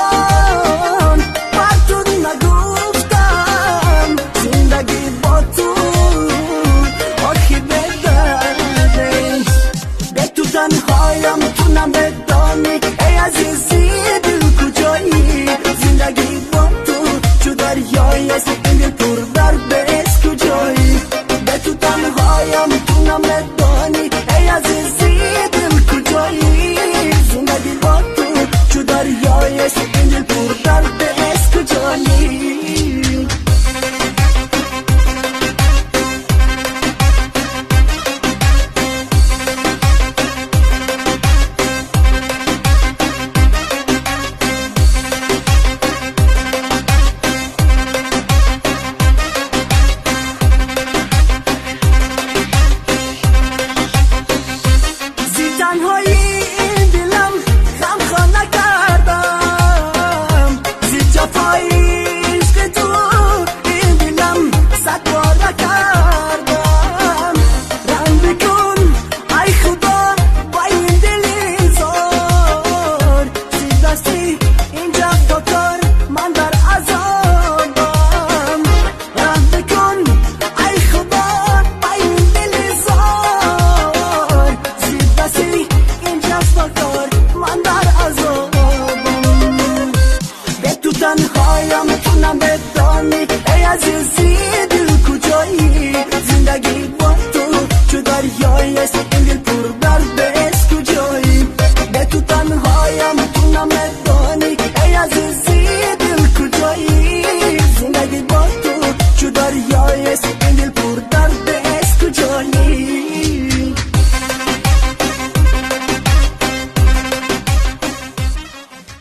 جان براتون نگفتم زندگی با تو آخی به درده به تو تنهایم تونم بدانی ای عزیزی دل کجایی زندگی با تو چو دریایی است این دل پر درد است کجایی به تو تنهایم تونم بدانی ای عزیزی دل کجایی زندگی با تو چو دریایی است این دل پر درد است کجایی